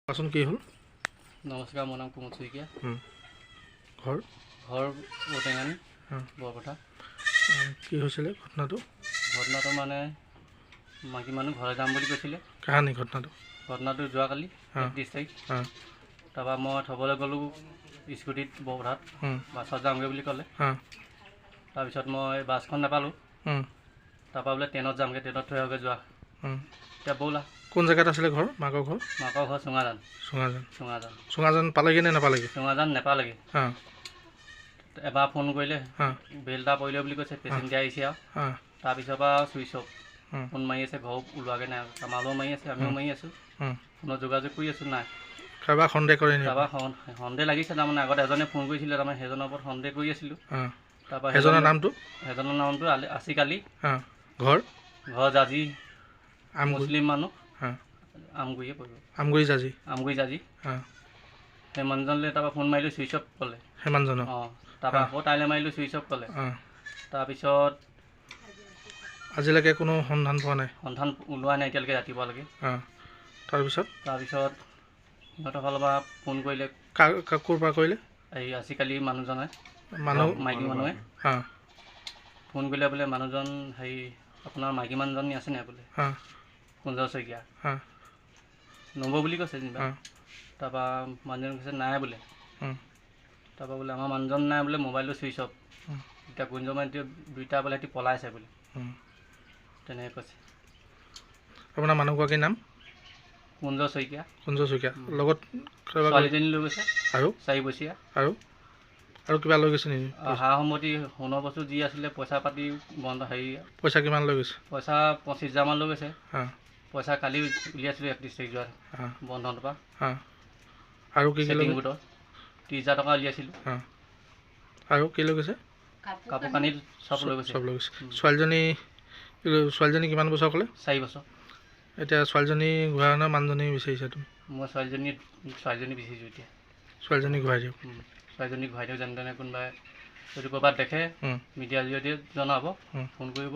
কোৱাচোন কি হ'ল? নমস্কাৰ, মোৰ নাম কুমুদ শইকীয়া। ঘৰ ঔটেঙানী বৰপথা। কি হৈছিলে ঘটনাটো? ঘটনাটো মানে মাইকী মানুহ ঘৰলৈ যাম বুলি কৈছিলে। কাহানি ঘটনাটো যোৱাকালি 31 তাৰিখ। তাৰপৰা মই থ'বলৈ গ'লোঁ স্কুটিত বৰপথাত, বাছত যামগৈ বুলি ক'লে। তাৰপিছত মই বাছখন নাপালোঁ। তাৰপৰা বোলে ট্ৰেইনত যামগৈ, ট্ৰেইনত থৈ আহোগৈ যোৱা। এতিয়া ব'লা। কোন জেগাত আছিলে ঘৰ? মাকৰ ঘৰ চুঙাজান। চুঙাজান পালেগৈ নে নাপালেগৈ? চুঙাজান নেপালেগৈ। এবাৰ ফোন কৰিলে, বেল এটা পৰিলে বুলি কৈছে, পেচেঞ্জাৰ আহিছে আৰু। তাৰপিছৰ পৰা চুইচ অফ। ফোন মাৰি আছে, ঘৰ ওলোৱাগৈ নাই। আমালৈও মাৰি আছে, আমিও মাৰি আছোঁ। ফোনত যোগাযোগ কৰি আছোঁ, নাই। কাৰোবাক সন্দেহ কৰে নি? কাৰোবাক সন্দেহ লাগিছে, তাৰমানে আগত এজনে ফোন কৰিছিলে, তাৰমানে সেইজনৰ ওপৰত সন্দেহ কৰি আছিলোঁ। তাৰপৰা সেইজনৰ নামটো আছিক আলি। ঘৰ জাজি, মুছলিম মানুহ। আমগুৰিয়ে পৰিব। আমগুৰি জাজি। সেই মানুহজনলৈ তাৰপৰা ফোন মাৰিলোঁ, চুইচ অফ ক'লে। সেই মানুহজনক? তাৰপৰা আকৌ তাইলৈ মাৰিলোঁ, চুইচ অফ ক'লে। তাৰপিছত আজিলৈকে কোনো সন্ধান পোৱা নাই? সন্ধান ওলোৱা নাই এতিয়ালৈকে, ৰাতিপুৱালৈকে। তাৰপিছত সিহঁতৰ ফালৰ পৰা ফোন কৰিলে। ক'ৰ পৰা কৰিলে? এই আজিকালি মানুহজনে, মাইকী মানুহে ফোন কৰিলে বোলে, মানুহজন হেৰি আপোনাৰ মাইকী মানুহজনী আছে নাই বোলে, কুঞ্জ শইকীয়া। নম্বৰ বুলি কৈছে যেনিবা। তাৰপৰা মানুহজন কৈছে নাই বোলে। তাৰপৰা বোলে আমাৰ মানুহজন নাই বোলে, মোবাইলটো চুইচ অফ। এতিয়া কুঞ্জ মাইকী দুইটা বোলে সিহঁতি পলাইছে বোলে, তেনেকৈ কৈছে। আপোনাৰ মানুহগৰাকীৰ নাম? কুঞ্জ শইকীয়া। লগত ছোৱালীজনী লৈ গৈছে। আৰু 4 বছৰীয়া। আৰু কিবা লৈ গৈছে নেকি? সা সম্পত্তি, সোণৰ বস্তু যি আছিলে, পইচা পাতি বন্ধ। পইচা কিমান লৈ গৈছে? পইচা 25,000 লৈ গৈছে। পইচা কালি উলিয়াইছিলোঁ 31 তাৰিখ যোৱা বন্ধনৰ পৰা। আৰু কি চেকিং গোটৰ 30,000 টকা উলিয়াইছিলোঁ। আৰু কি লৈ গৈছে? কাপোৰ কানি চব লৈ গৈছে। ছোৱালীজনী কিমান বছৰ ক'লে? 4 বছৰ। এতিয়া ছোৱালীজনী ঘূৰাই অনা মানুহজনী বিচাৰিছা তুমি? মই ছোৱালীজনী বিচাৰিছোঁ এতিয়া। ছোৱালীজনী ঘূৰাই দিয়ক। ছোৱালীজনীক ঘূৰাই দিয়ক, যেনে তেনে কোনোবাই যদি ক'ৰবাত দেখে মিডিয়াৰ জৰিয়তে জনাব, ফোন কৰিব।